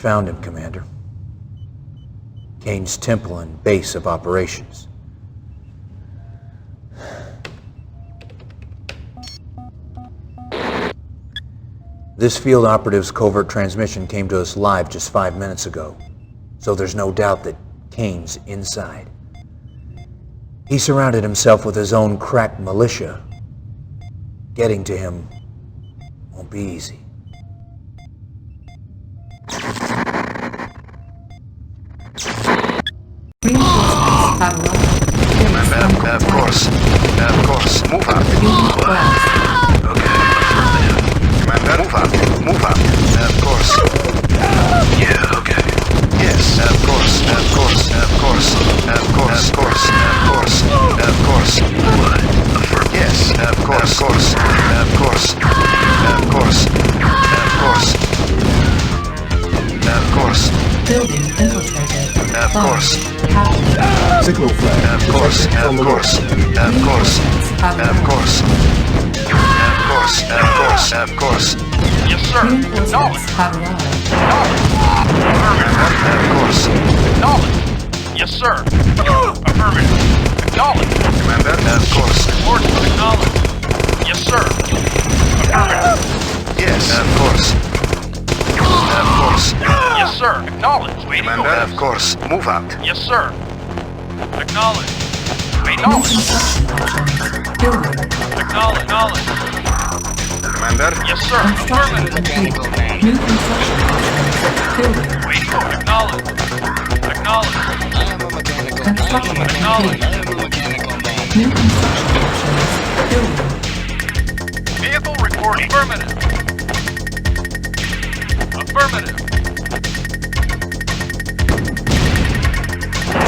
found him, Commander. Kane's temple and base of operations. This field operative's covert transmission came to us live just 5 minutes ago, so there's no doubt that Kane's inside. He surrounded himself with his own crack militia. Getting to him won't be easy. Of course. Move out. Okay. Commander, move out. Of course. Yeah, okay. Yes, of course. What? Yes, of course. Building infiltrated. Of course. Signal flag. Of course. Yes, sir. Reinforcements have arrived. Of course. Acknowledge. Yes, sir. Affirmative. Acknowledge. Commander, of course. Orders acknowledge. Yes, sir. Affirmative. Yes, of course. Yes, sir. Acknowledge. Waiting Commander, orders. of course. Move out. Yes, sir. Acknowledge. Waiting New orders. construction options. Building. Acknowledge. Commander, Yes, sir. Construction Affirmative. complete. New construction options. Building. Waiting order. Acknowledge. Construction Acknowledge. complete. New construction options. Building. Vehicle reporting. Affirmative. Affirmative.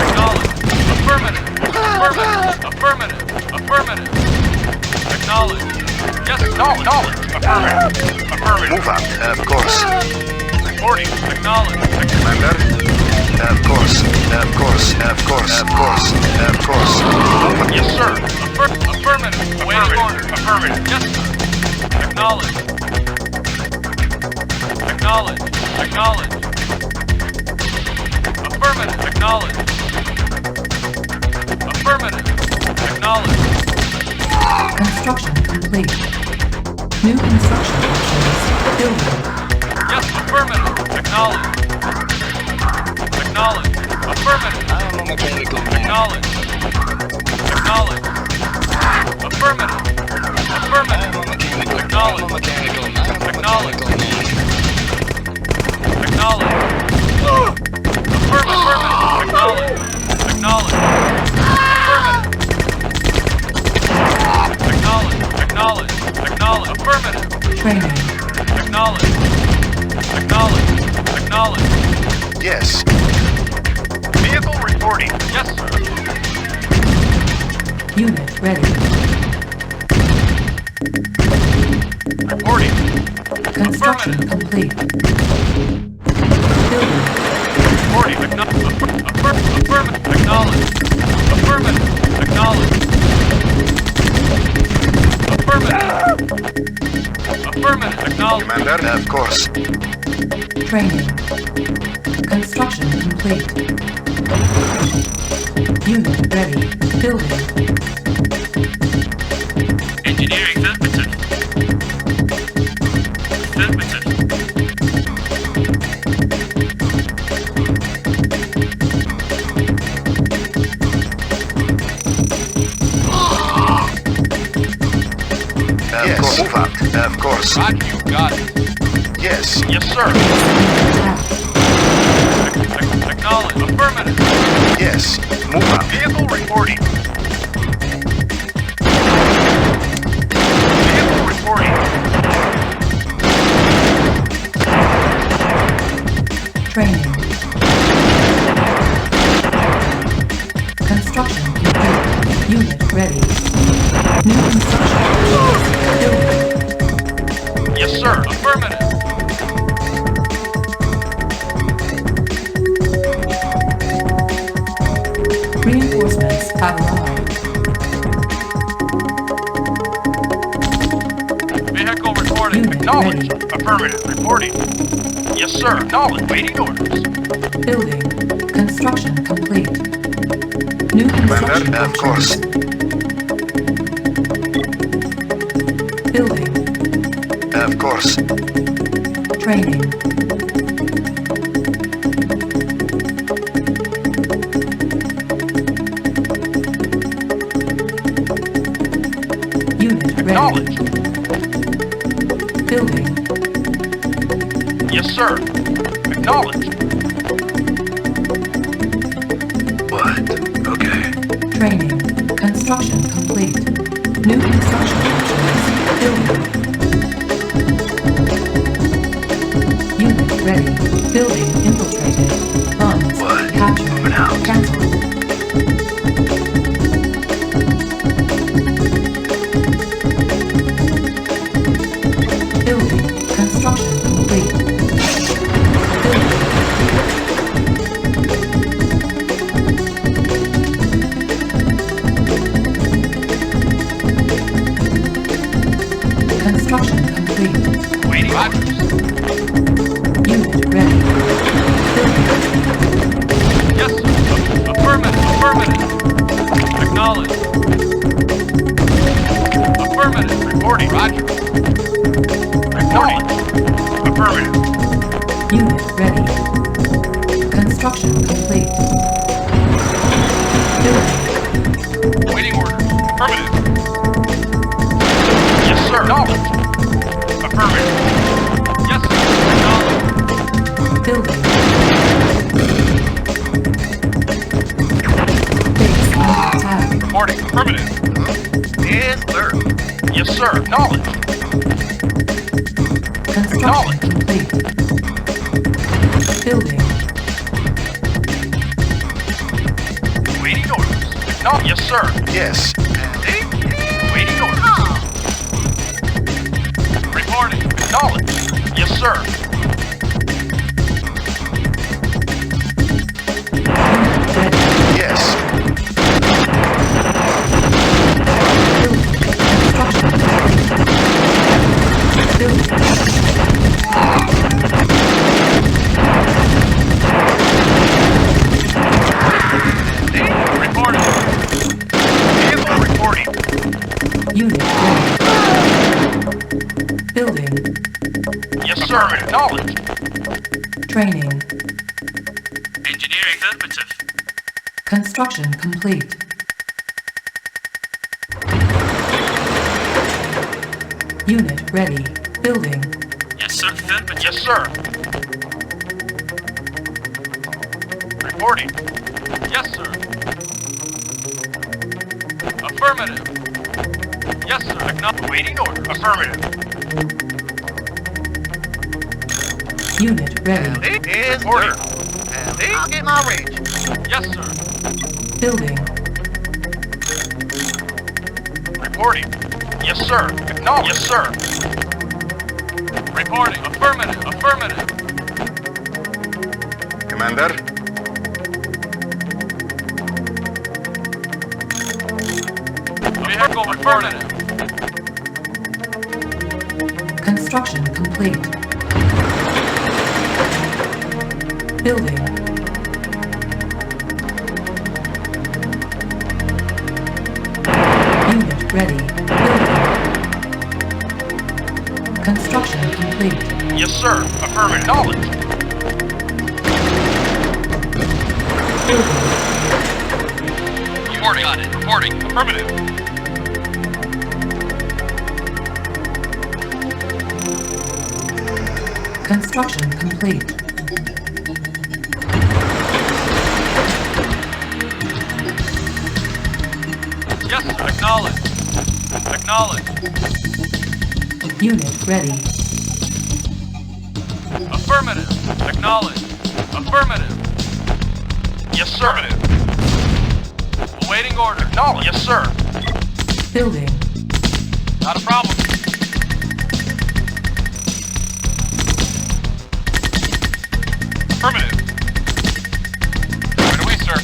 Acknowledge. Affirmative. Acknowledge. Yes, knowledge. Affirmative. move out. Of course. Reporting. Acknowledge. Commander, of course. Yes, sir. Affirmative. Waiting order. Affirmative. Yes, sir. Acknowledge. Acknowledge. Affirmative. Acknowledge. Affirmative. Acknowledge. Construction complete. New construction options. Building. Yes, affirmative. Acknowledge. Affirmative. Acknowledge. Affirmative. Acknowledge. Acknowledge. Affirmative. Training. Acknowledge. Yes. Vehicle reporting. Yes, sir. Unit ready. Reporting. Construction complete. Building. Reporting. Affirmative. Acknowledge. Affirmative. Acknowledge. Commander, of course. Training. Construction complete. Unit ready. Building. Engineering affirmative. Yes. Move out. Of course. Roger, you got it. Yes. Yes, sir. Acknowledge. Affirmative. Yes. Move out. Vehicle reporting. Vehicle reporting. Training. Construction complete. Unit ready. New construction. Building. Yes, sir. Affirmative. Reinforcements have arrived. Vehicle reporting. Unit Acknowledged. ready. Affirmative. Reporting. Yes, sir. Acknowledged. Waiting orders. Building. Construction complete. New construction Commander, of course. Building. Of course. Training. Unit ready. Acknowledged. Building. Yes, sir. Acknowledged. What? Okay. Training. Construction complete. New construction options. Building. Unit ready. Building infiltrated. Funds What? captured. Moving out. Cancelled. Building. Construction complete. Building. Construction complete. Waiting orders. Unit ready. Building. Yes, sir. Affirmative. Affirmative. Acknowledged. Affirmative. Reporting. Roger. Reporting. Affirmative. Unit ready. Construction complete. Building. Waiting orders. Affirmative. Yes, sir. Acknowledged. Affirmative. Yes, sir. Acknowledged. Building. Base under attack. Reporting. Affirmative. Yes, sir. Yes, sir. Acknowledged. Construction complete. Building. Waiting orders. Acknowledged. Yes, sir. Yes. Waiting orders. Reporting. Acknowledged. Yes, sir. Unit ready. Yes. Building. Construction complete. Building. Reporting. Vehicle reporting. Unit ready. Building. Yes, sir. Acknowledged. Training. Engineering affirmative. Construction complete. Unit ready. Building. Yes, sir. Affirmative. Yes, sir. Reporting. Yes, sir. Affirmative. Yes, sir. Waiting order. Affirmative. Unit ready. Yes, Reporting. I'll get my range. Yes, sir. Building. Reporting. Yes, sir. Acknowledge. Yes, sir. Reporting. Affirmative. Affirmative. Commander. Vehicle affirmative. Construction complete. Building. Unit ready. Building. Construction complete. Yes, sir. Affirmative. Knowledge. Building. Reporting on it. Reporting. Affirmative. Construction complete. Yes, sir. Acknowledge. Acknowledge. Unit ready. Affirmative. Acknowledge. Affirmative. Yes, sir. Affirmative. Awaiting order. Acknowledge. Yes, sir. Building. Not a problem. Affirmative. Right away, sir.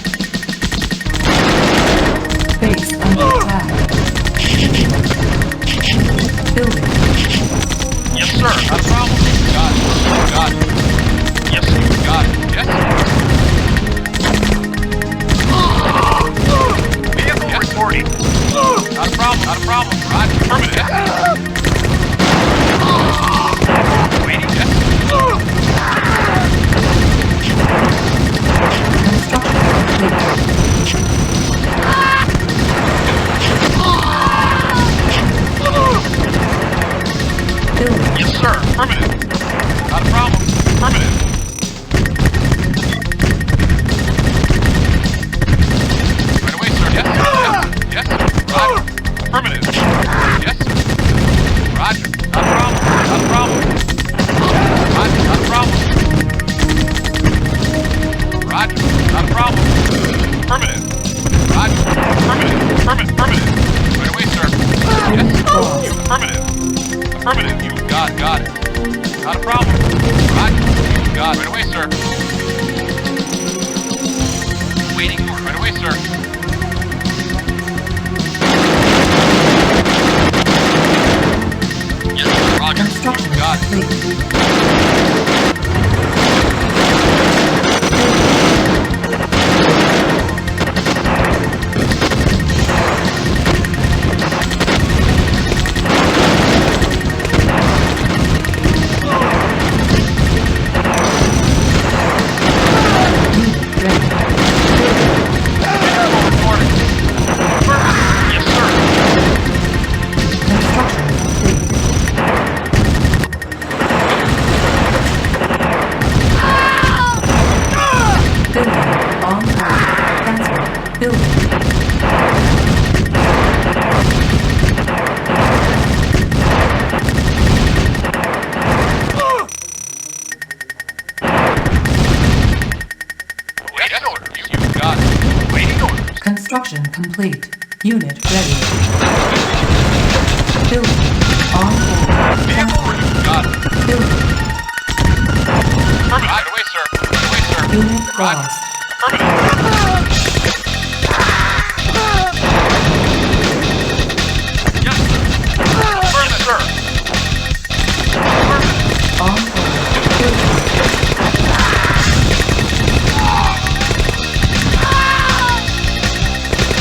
Base under attack. Building. Yes, sir. Affirmative. Not a problem. Affirmative. Right away, sir. Yes, sir. Yes, sir. Roger. Affirmative. Yes, sir. Roger. Not a problem. Not a problem. Roger. Not a problem. Roger. Not a problem. Affirmative. Roger. Affirmative. Affirmative. Affirmative. Right away, sir. Yes. Affirmative. Affirmative. You got it. Not a problem. Roger. You got it. Right away, sir. Waiting order. Right away, sir. Yes, sir. Roger. Construction You got it. complete. Construction complete. Unit ready. Building. On board. Got it. Building. Right away, sir. Right away, sir. Unit lost. Yes, sir. Affirmative, sir. On board. Building.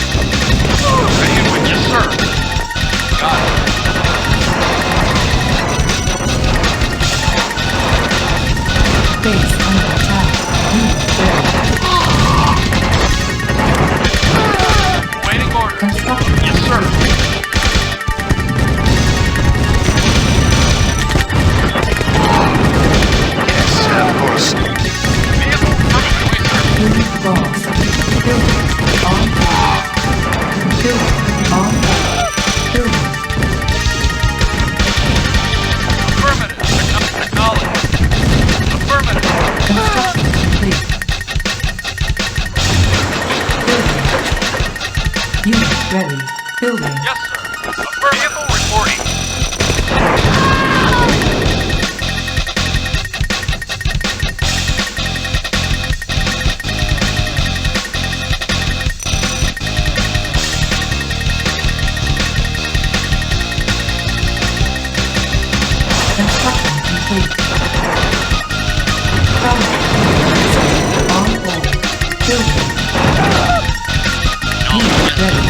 Ready and with, yes, sir. Got it. Base under attack. Unit ready. Waiting order. Construction Yes, sir. Yes, of course. Vehicle coming. Right away, sir. unit lost. Building. On board. Building. On board. Building. Affirmative. Acknowledge. Affirmative. Construction complete. Building. Unit ready. Building. Yes, sir. Affirmative. Vehicle reporting. Construction complete. Primary on board. Building. Unit ready.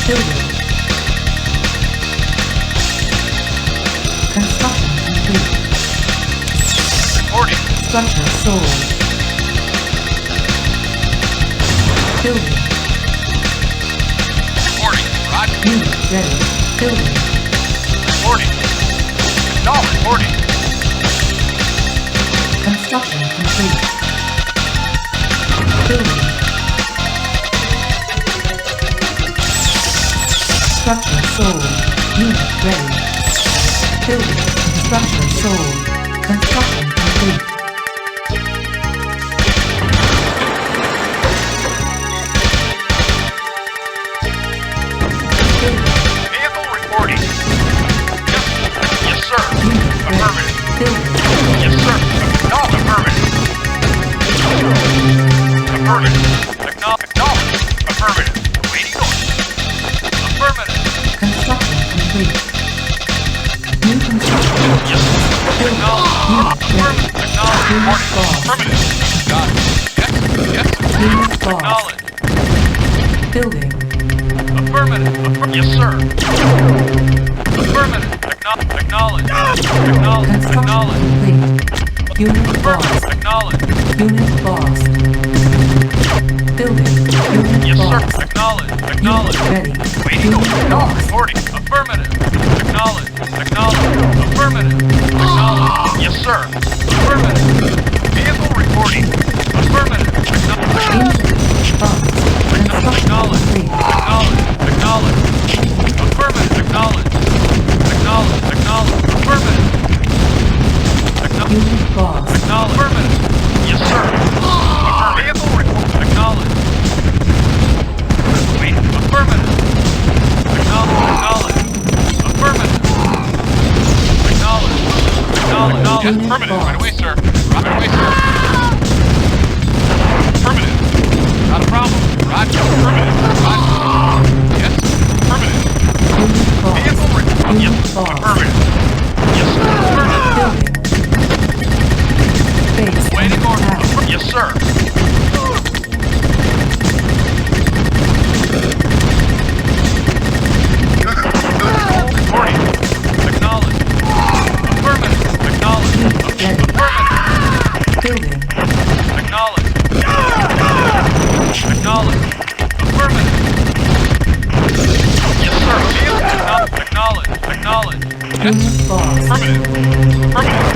Building. Construction complete. Reporting. Structure sold. Building. Reporting. Roger. Unit ready. Building. Reporting. No, reporting. Construction complete. Building. Structure sold. Unit ready. Building. Structure sold. Construction complete. Building. Vehicle reporting. Yes, sir. Unit ready. Affirmative. Building. Yes, sir. No, affirmative. Affirmative. Acknowledge. Affirmative. Waiting order. Affirmative. Construction complete. New construction. Yes, sir. Acknowledge. Unit ready. Acknowledge. Unit Reporting. lost. Affirmative. Got it. Yes, yes. Unit lost. Acknowledge. Building. Affirmative. Yes, sir. Affirmative. Acknowledge. Acknowledge. Construction Acknowledge. complete. Unit lost. Affirmative. Acknowledge. Unit lost. Building. Unit Yes, sir. lost. Acknowledge. Unit Acknowledge. ready. Waiting Unit order. lost. Reporting. Affirmative. Acknowledge. Acknowledge. Yes, Unit affirmative. lost. Right away, sir. Right away, sir. Affirmative. Not a problem. Roger. Affirmative. Roger. Yes. Affirmative. Unit lost. Vehicle report. Unit Yes. lost. Affirmative. Yes, sir. Affirmative. Building. Base Waiting under order. attack. Yes, sir. Reporting. Acknowledge. Affirmative. Acknowledge. Ready. Affirmative. Building. Acknowledge. Acknowledge. Affirmative. Yes, sir. Acknowledge. Acknowledge. Yes. Unit lost. Affirmative. Affirmative.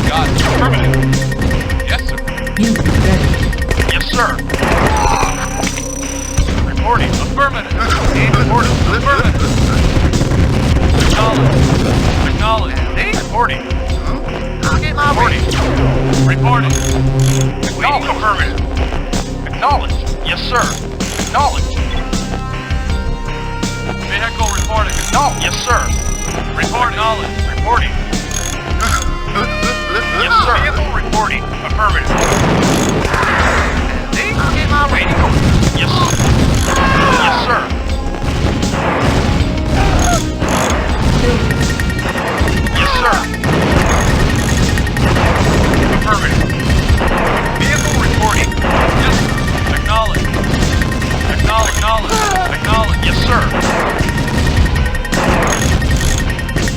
Got it. Affirmative. Yes, sir. Unit ready. Yes, sir. Reporting. Affirmative. Reporting. Affirmative. Acknowledge. Acknowledge. Reporting. Reporting. Reporting. Acknowledge. Affirmative. Acknowledge. Yes, sir. Acknowledge. Vehicle reporting. Acknowledge. Yes, sir. Reporting. Acknowledge. Reporting. Yes, sir. Vehicle reporting. Affirmative. Waiting. Yes. Yes, sir. Building. Yes, sir. Affirmative. Vehicle reporting. Yes, sir. Acknowledge. Acknowledge. Acknowledge. Acknowledge. Yes, sir.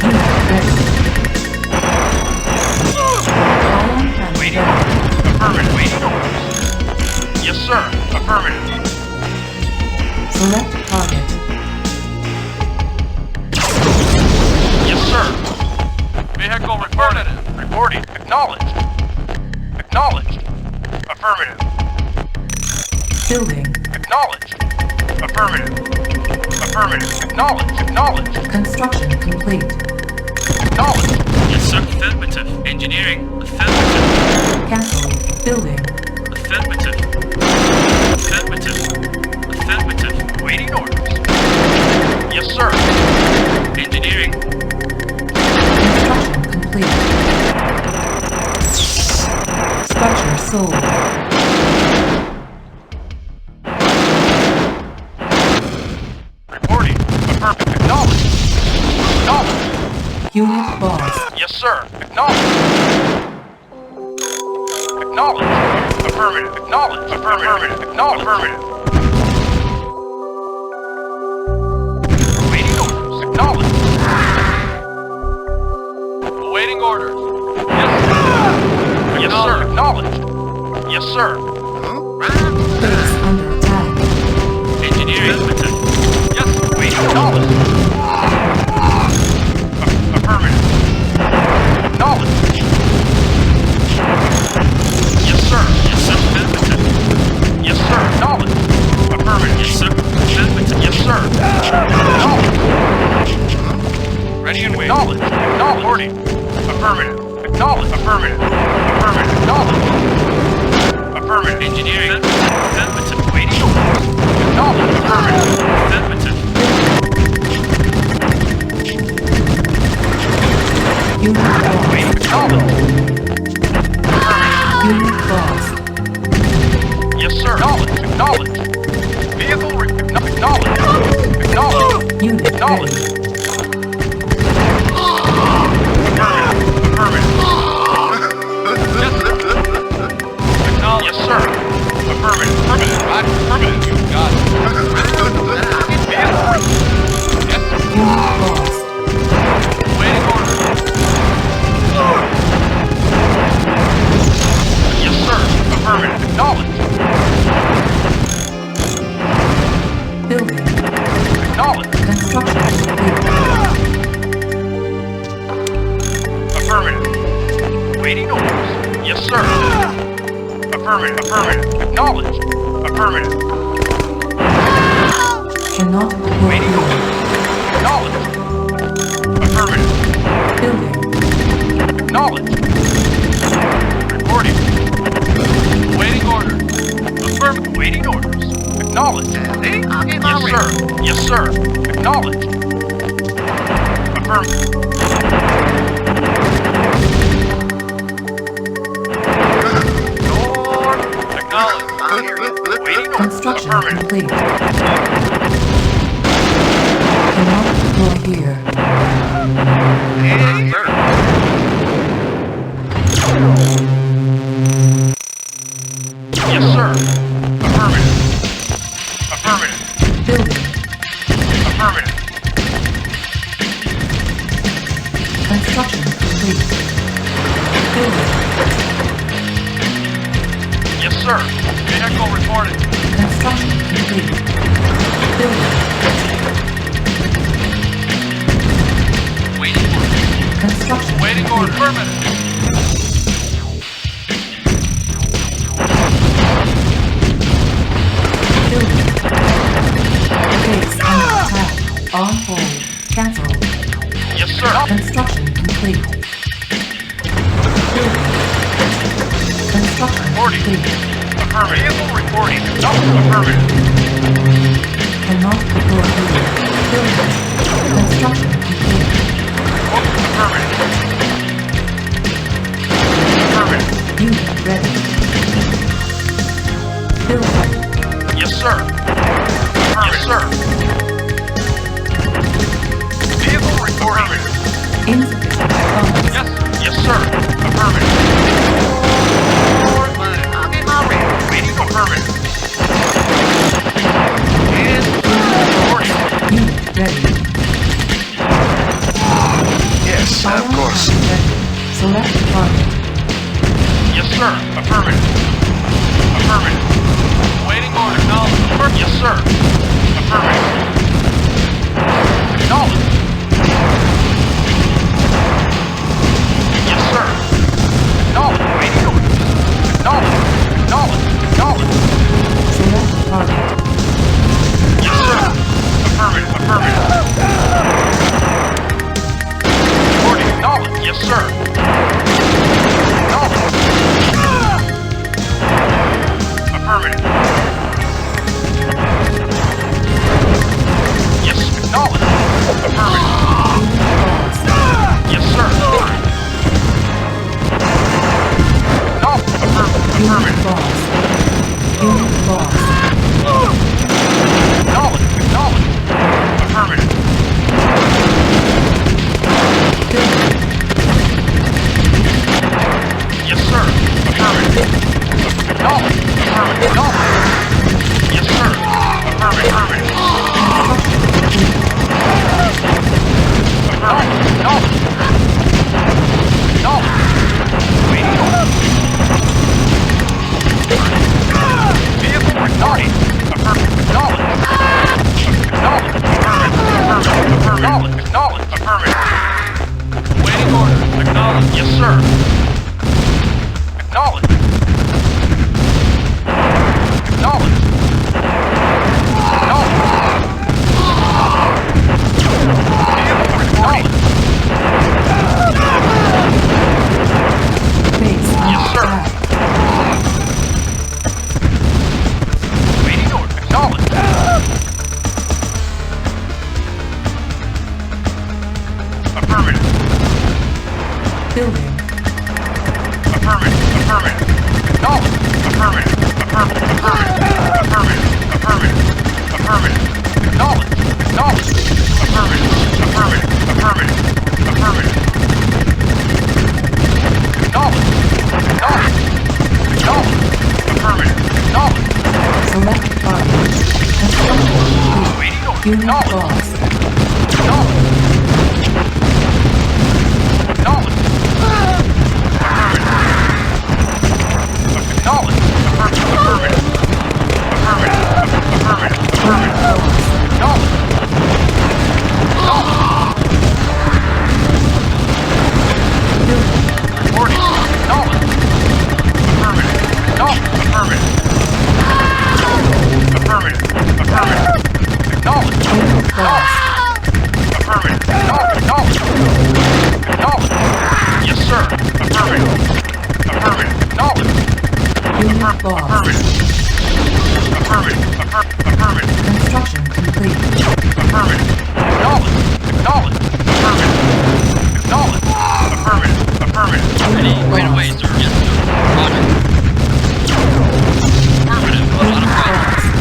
Unit ready. Column and Waiting. ready. Affirmative. Waiting. Yes, sir. Affirmative. Select target. Yes, sir. Vehicle reported. Reporting. Acknowledged. Acknowledged. Affirmative. Building. Acknowledged. Affirmative. Affirmative. Acknowledged. Acknowledged. Construction complete. Acknowledged. Yes, sir. Affirmative. Engineering. Affirmative. Cancel. Building. Affirmative. Affirmative. Affirmative. Waiting orders. Yes, sir. Engineering. Construction complete. Structure sold. Reporting. Affirmative. Acknowledged. Acknowledged. Unit lost. Yes, sir. Acknowledged. Acknowledged. Affirmative. Acknowledged. Affirmative. Acknowledged. Affirmative. Awaiting orders. Acknowledged. Awaiting orders. Yes, sir. Yes, sir. Acknowledged. Yes, sir. Base under attack. Engineering. Affirmative. Yes, sir. Waiting. Acknowledged. Affirmative. Acknowledged. Yes, sir. Yes, sir. Affirmative. Yes, sir. Acknowledged. Affirmative. Yes, sir. Affirmative. Yes, sir. Acknowledged. Ready and waiting. Acknowledged. Acknowledged. Reporting. Affirmative. Acknowledged. Affirmative. Affirmative. Acknowledged. Affirmative. Engineering. Affirmative. Waiting orders. Acknowledged. Affirmative. Affirmative. Unit lost. Waiting. Acknowledged. Unit lost. Yes, sir. Acknowledged. Acknowledged. Vehicle acknowledged. Acknowledged. Unit Acknowledged. ready. Affirmative. Acknowledged. Yes, sir. Affirmative. Affirmative. Roger. Affirmative. You got it. Vehicle. Yes, sir. Unit lost. Waiting order. Yes, sir. Affirmative. Acknowledged. Building. Acknowledged. Construction complete. Affirmative. Waiting orders. Yes, sir. Affirmative. Affirmative. Acknowledged. Affirmative. Cannot Waiting deploy. orders. Acknowledged. Affirmative. Building. Acknowledged. Reporting. Waiting orders. Affirmative. Waiting orders. Acknowledged. Yes, sir. Yes, sir. Acknowledged. Affirmative. Construction Affirmative. complete. Cannot deploy here. Yes, sir. Yes, sir. Affirmative. Affirmative. Building. Affirmative. Construction complete. Building. Yes, sir. Vehicle reported. Construction complete. Building. Waiting order. Construction Waiting order. Affirmative. Building. Base under attack. On hold. Cancel. Yes, sir. Construction complete. Building. Construction Reporting. complete. Affirmative. Vehicle reporting. No. Affirmative. Cannot deploy here. Building. Construction complete. Affirmative. Affirmative. Unit ready. Building. Yes, sir. Yes, sir. Vehicle reporting. Insufficient funds. Yes, yes, sir. Affirmative. Waiting for affirmative. And reporting. Unit ready. Yes, of course. Ready. Select target. Yes, sir. Affirmative. Affirmative. Waiting order. Acknowledge. Affirmative. Yes, sir. Affirmative. Acknowledge. Yes, sir. Acknowledge. Waiting order. Acknowledge. Acknowledge. Acknowledge. Select target. Yes, sir. Affirmative. Affirmative. Reporting. Acknowledge. Yes, sir. Acknowledge. Affirmative. Yes, acknowledge. Affirmative. Yes, sir. Acknowledge. Unit Affirmative. lost. Unit lost. Acknowledge. Acknowledge. Affirmative. Building. Yes, sir. Affirmative. Acknowledge. Affirmative. Acknowledge. Yes, sir. Affirmative. Affirmative. Acknowledge. Acknowledge. Acknowledge. Waiting order. Vehicle reporting. Affirmative. Acknowledge. Acknowledge. Affirmative. Affirmative. Acknowledge. Affirmative. Waiting order. Acknowledge. Yes, sir. Acknowledge. Acknowledge. Acknowledge. Vehicle reporting. Base Yes, under sir. attack. Waiting order. Acknowledge. Affirmative. Building. Affirmative. Affirmative. Acknowledge. Affirmative. Affirmative. Affirmative. Affirmative. Affirmative. Acknowledge. Acknowledge. Affirmative. Affirmative. Affirmative. Affirmative. Acknowledge. Acknowledge. Acknowledge. Affirmative. Acknowledge. Select target. Construction complete. Waiting order. Unit Acknowledge. lost. Acknowledge. Acknowledge. Acknowledge. Affirmative. Affirmative. Affirmative. Unit lost. Acknowledge. Acknowledge. Building. Reporting. Acknowledge. Affirmative. Acknowledge. Affirmative. Affirmative. Affirmative. Acknowledge. Unit lost. Affirmative. Acknowledge. Acknowledge. Yes, sir. Affirmative. Affirmative. Acknowledge. Unit lost. Affirmative. Affirmative. Affirmative. Construction complete. Affirmative. Acknowledge. Acknowledge. Affirmative. Acknowledge. Affirmative. Affirmative. Unit Right away, lost. sir. Yes, sir. Roger. Affirmative. Not a Unit problem. lost.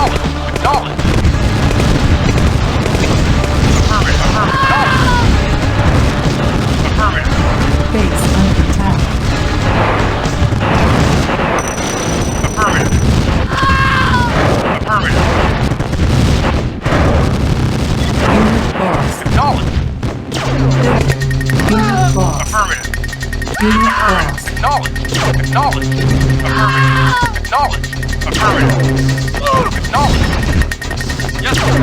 Acknowledge. Acknowledge. Affirmative. Affirmative. Base under attack. Affirmative. Affirmative. Unit lost. Acknowledge. Unit lost. Affirmative. Unit lost. Acknowledge. Acknowledge. Affirmative. Acknowledge. Affirmative. Acknowledge. Yes, sir.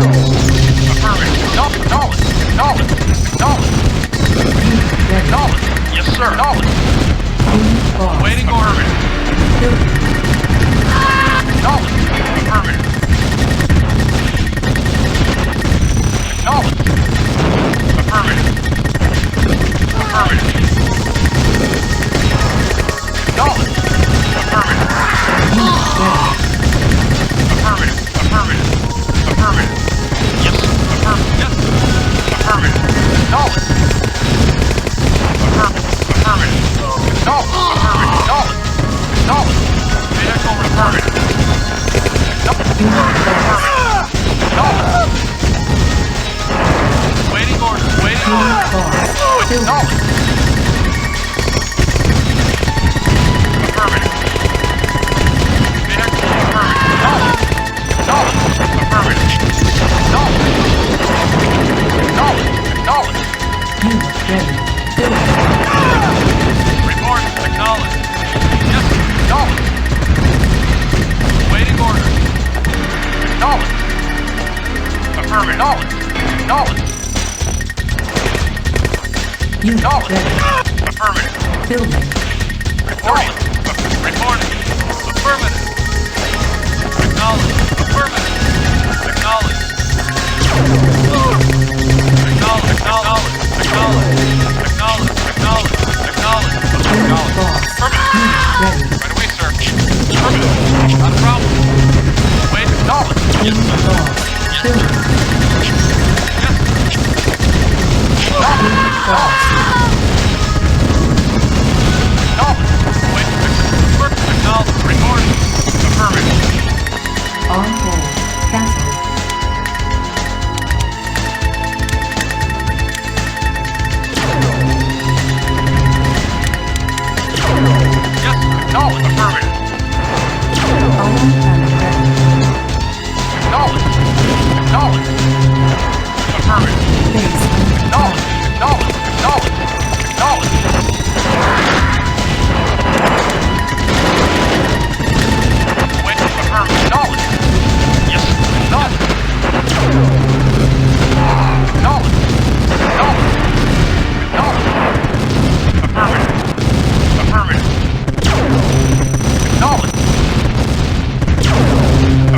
Affirmative. Acknowledge. Acknowledge. Acknowledge. Unit ready. Acknowledge. Yes, sir. Acknowledge. Unit lost. Waiting order. Building. Acknowledge. Affirmative. Acknowledge. Affirmative. Affirmative. Acknowledge. Affirmative. Unit ready. Affirmative. Affirmative. Affirmative. Yes. Affirmative. Yes. Affirmative. Acknowledge. Affirmative. Acknowledge. Affirmative. Acknowledge. Acknowledge. Vehicle reported. Unit lost. Acknowledge. Waiting order. Waiting order. Unit lost. Building. Acknowledge. Affirmative. Vehicle affirmative. Acknowledge. Acknowledge. Affirmative. Acknowledge. Acknowledge. Acknowledge. Unit ready. Building. Report. Acknowledge. Yes. Acknowledge. Waiting order. Acknowledge. Affirmative. Acknowledge. Acknowledge. Unit Acknowledge. ready. Affirmative. Building. Reporting. Reporting. Affirmative. Acknowledge. Affirmative. Acknowledge. Acknowledge. Acknowledge. Acknowledge. Acknowledge. Acknowledge. Acknowledge. Unit Acknowledge. lost. Affirmative. Unit ready. Right away, sir. Affirmative. Not a problem. Wait. Acknowledge. Yes, Unit sir. lost. Building. Yes. Unit lost. Acknowledge. Wait. Acknowledge. Reporting. Affirmative. On hold. Cancelled. Yes. Acknowledge. Affirmative. Alarm panel ready. Acknowledge. Acknowledge. Affirmative. Base under Acknowledge. attack. Acknowledge. Acknowledge. Acknowledge. Wait. Affirmative. Acknowledge. Yes. Acknowledge. Acknowledge. Acknowledge. Acknowledge. Affirmative. Affirmative. Acknowledge.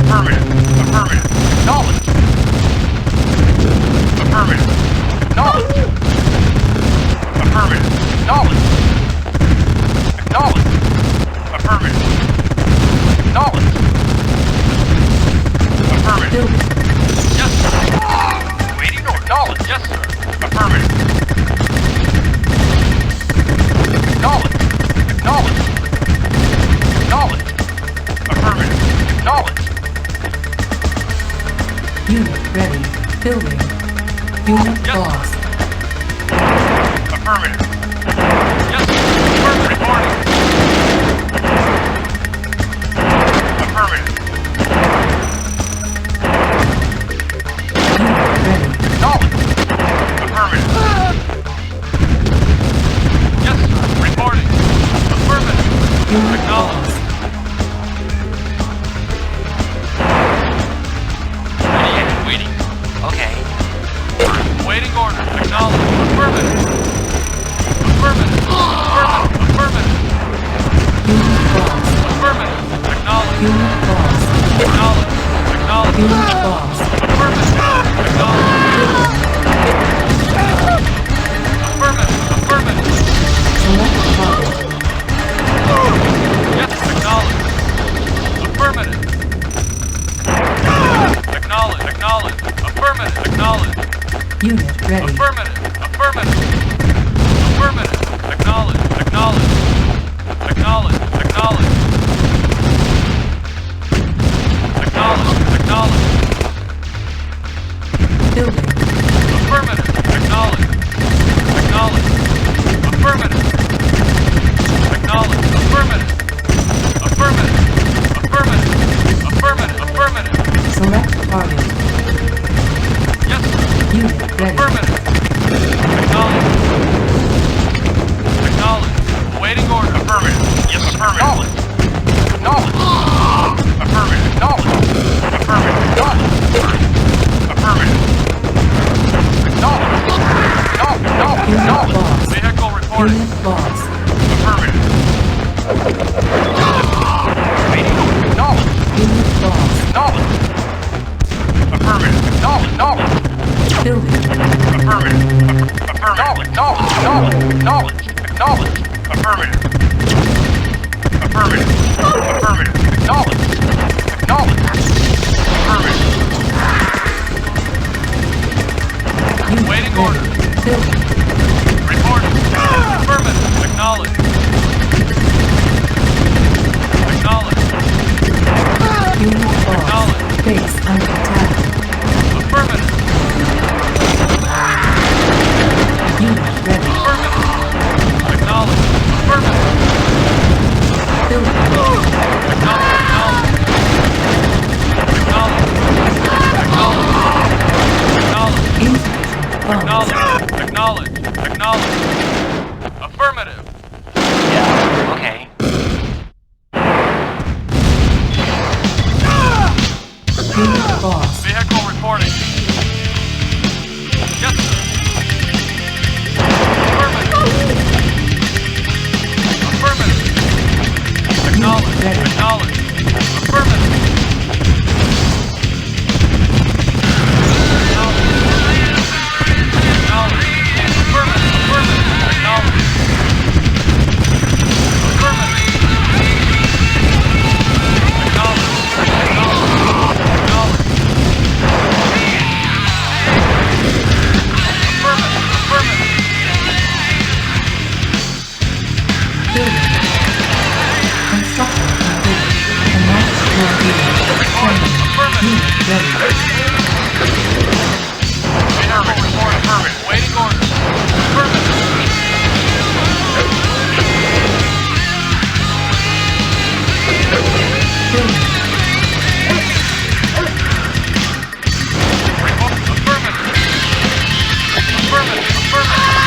Affirmative. Affirmative. Acknowledge. Affirmative. Acknowledge. Affirmative. Acknowledge. Acknowledge. Affirmative. Acknowledge. Affirmative. Building. Yes, sir. Waiting or acknowledge. Yes, sir. Affirmative. Acknowledge. Acknowledge. Acknowledge. Affirmative. Acknowledge. Unit ready. Building. Unit Yes. lost. Affirmative. Yes, sir. Affirmative. Reporting. Affirmative. Unit ready. Acknowledge. Affirmative. Yes, sir. Reporting. Affirmative. Unit Acknowledge. lost. Ready and waiting. Okay. Waiting order. Acknowledge. Affirmative. Affirmative. Affirmative. Affirmative. Unit lost. Affirmative. Acknowledge. Unit lost. Acknowledge. Acknowledge. Unit lost. Affirmative. Acknowledge. Affirmative. Affirmative. Select target. Yes. Acknowledge. Affirmative. Acknowledge. Acknowledge. Affirmative. Acknowledge. Unit ready. Affirmative. Affirmative. Affirmative. Acknowledge. Acknowledge. Acknowledge. Acknowledge. Acknowledge. Acknowledge. Acknowledge. Affirmative. Affirmative. Acknowledge. Affirmative. Unit Waiting ready. order. Building. Report. Affirmative. Acknowledge. Unit lost. Acknowledge. Base under attack. Affirmative. Unit ready. Acknowledge. Affirmative. Building. Insufficient funds. Acknowledge. Affirmative. Yeah, okay. Unit lost. Vehicle reporting. Yes, sir. Affirmative. Acknowledge. ready. Affirmative. Building. Construction complete. Enlarged floor unit. Training. Unit ready. Vehicle report affirmative. Waiting order. Affirmative. Building. Report affirmative.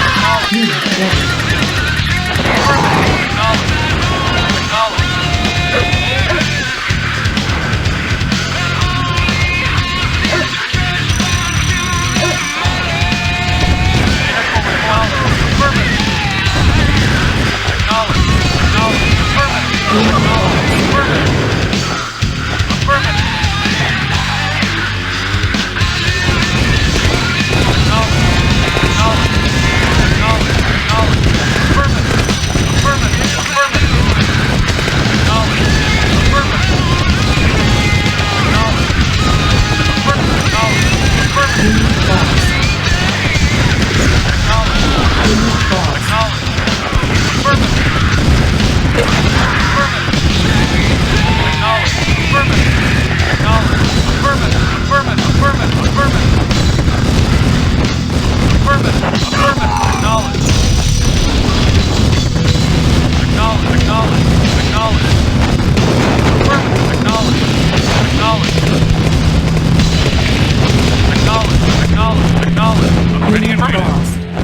Acknowledge. Unit ready. Unit lost. Unit lost. Unit lost.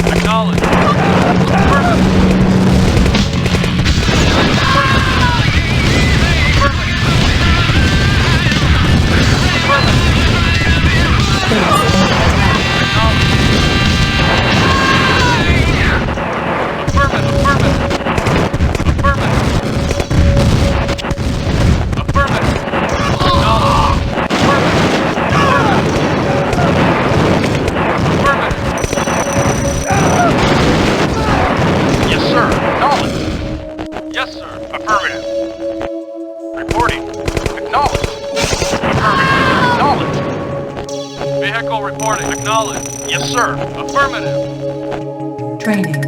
Acknowledge. Base under attack. Yes, sir. Acknowledge. Yes, sir. Affirmative. Reporting. Acknowledge. Affirmative. Acknowledge. Vehicle reporting. Acknowledge. Yes, sir. Affirmative. Training.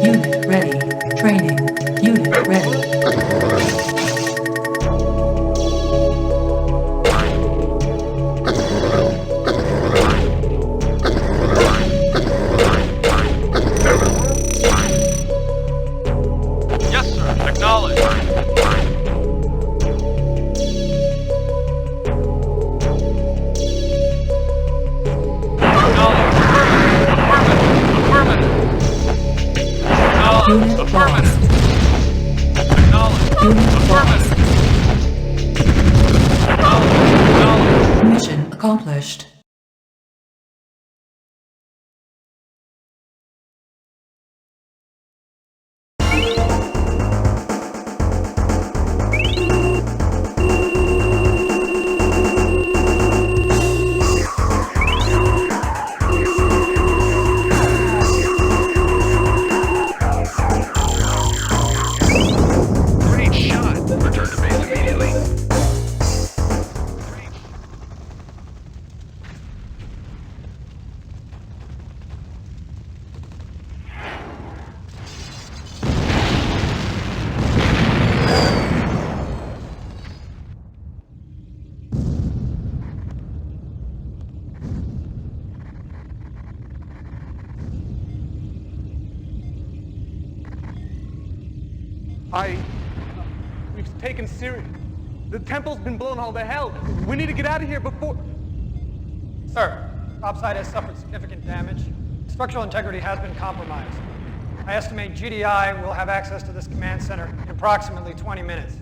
Unit ready. Training. Unit ready. Yes, sir. Acknowledge. Unit lost. Unit lost. Mission accomplished. We've taken serious. The temple's been blown all to hell. We need to get out of here before... Sir, topside has suffered significant damage. Structural integrity has been compromised. I estimate GDI will have access to this command center in approximately 20 minutes.